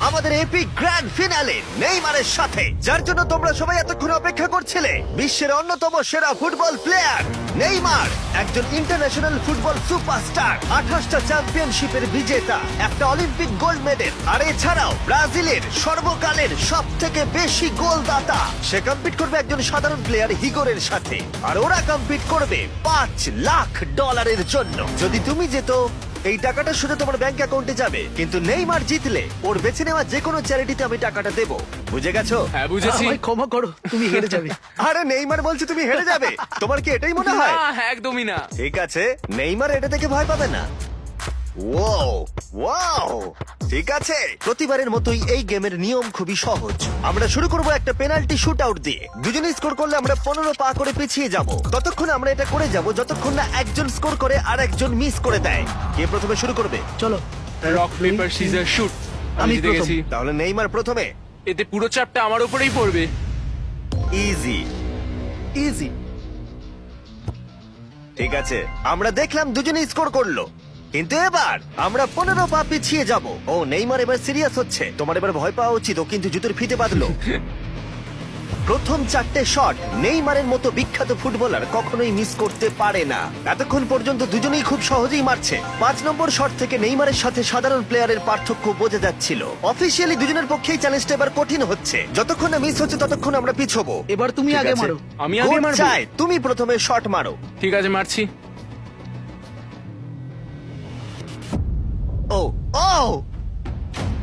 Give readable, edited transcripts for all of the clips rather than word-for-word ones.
আমাদের epic grand finale নেইমারের সাথে, যার জন্য তোমরা সবাই এতক্ষণ অপেক্ষা করছিলে। বিশ্বের অন্যতম সেরা ফুটবল প্লেয়ার নেইমার, একজন ইন্টারন্যাশনাল ফুটবল সুপারস্টার, 28টা চ্যাম্পিয়নশিপের বিজেতা, একটা অলিম্পিক গোল্ড মেডেল, আর এছাড়াও ব্রাজিলের সর্বকালের সবথেকে বেশি গোলদাতা। সে কম্পিট করবে একজন সাধারণ প্লেয়ার হিগোরের সাথে, আর ওরা কম্পিট করবে $5 লাখ জন্য। যদি তুমি যেত, এই টাকাটা শুধু তোমার ব্যাংক অ্যাকাউন্টে যাবে, কিন্তু নেইমার জিতলে ওর বেছে নেওয়া যে কোনো চ্যারিটিতে আমি টাকাটা দেবো। বুঝে গেছো? হ্যাঁ বুঝেছি। আমায় ক্ষমা করো, তুমি হেরে যাবে। আরে নেইমার বলছে তুমি হেরে যাবে, তোমার কি এটাই মনে হয়? না, একদমই না। ঠিক আছে, নেইমার এটা থেকে ভয় পাবে না। ওয়াও ওয়াও, ঠিক আছে। প্রতিবারের মতোই এই গেমের নিয়ম খুবই সহজ। আমরা শুরু করব একটা পেনাল্টি শুট আউট দিয়ে। দুজনে স্কোর করলে আমরা 15 পা করে পিছিয়ে যাব। ততক্ষণ আমরা এটা করে যাব যতক্ষণ না একজন স্কোর করে আর একজন মিস করে দেয়। কে প্রথমে শুরু করবে? চলো। Rock paper scissor shoot. আমি আমি জিতে প্রথম। গেছি। তাহলে নেইমার প্রথমে। এতে পুরো চাপটা আমার উপরেই পড়বে। ইজি। ইজি। ঠিক আছে, আমরা দেখলাম দুজনে স্কোর করলো, কিন্তু এবার আমরা 15 পা পিছিয়ে যাব। ও নেইমার এবার সিরিয়াস হচ্ছে। তোমার এবার ভয় পাওয়া উচিত, ও কিন্তু জুতোর ফিতে বাঁধলো। প্রথম 4টে শট নেইমারের মতো বিখ্যাত ফুটবলার কখনোই মিস করতে পারে না। এতক্ষণ পর্যন্ত দুজনেই খুব সহজেই মারছে। 5 নম্বর শট থেকে নেইমারের সাথে সাধারণ প্লেয়ারের পার্থক্য বোঝা যাচ্ছিল। অফিসিয়ালি দুজনের পক্ষেই চ্যালেঞ্জটা এবার কঠিন হচ্ছে। যতক্ষণ না মিস হচ্ছে ততক্ষণ আমরা পিছবো। এবার তুমি ঠিক আগে আছে? মারো। আমি আগে কোচ মারবো? চায় তুমি প্রথমে শট মারো। ঠিক আছে, মারছি। ও ও,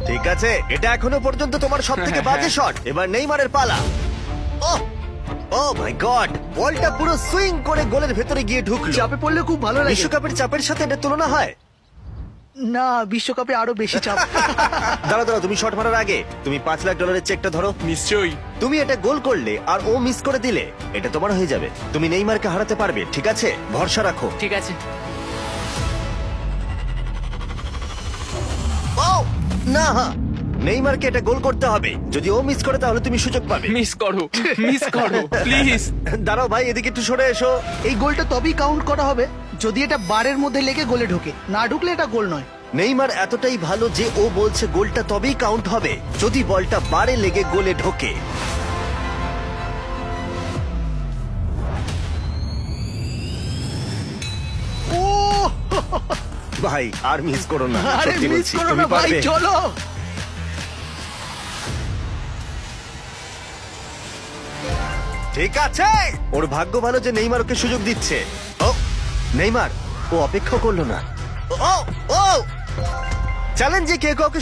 ঠিক আছে, এটা এখনো পর্যন্ত তোমার সবথেকে বাজে শট। এবার নেইমারের পালা। ও ও মাই গড, বলটা পুরো সুইং করে গোলের ভেতরে গিয়ে ঢুকলো। চাপে পড়লে খুব ভালো লাগে। বিশ্বকাপের চাপের সাথে এটা তুলনা হয়? না, বিশ্বকাপে আরো বেশি চাপ। দাঁড়াও দাঁড়াও, তুমি শট মারার আগে তুমি $5 লাখ চেকটা ধরো। নিশ্চয়ই। তুমি এটা গোল করলে আর ও মিস করে দিলে, এটা তোমার হয়ে যাবে। তুমি নেইমারকে হারাতে পারবে, ঠিক আছে? ভরসা রাখো। ঠিক আছে। ও না, নেইমারকে এটা গোল করতে হবে। যদি ও মিস করে তাহলে তুমি সুযোগ পাবে। মিস করো, মিস করো প্লিজ। দাঁড়াও ভাই, এদিকে একটু সরে এসো। এই গোলটা তবেই কাউন্ট করা হবে যদি এটা বারের মধ্যে লেগে গোলে ঢোকে। না ঢুকলে এটা গোল নয়। নেইমার এতটাই ভালো যে ও বলছে গোলটা তবেই কাউন্ট হবে যদি বলটা বারে লেগে গোলে ঢোকে। ও ভাই আর মিস করো না, আরে সত্যি মিস বলছি, করো তুমি না ভাই, পারবে। চলো। ঠিক আছে, ওর ভাগ্য ভালো যে নেইমার ওকে সুযোগ দিচ্ছে। ও নেইমার, ও অপেক্ষা করলো না। ও ও চ্যালেঞ্জে কে কাউকে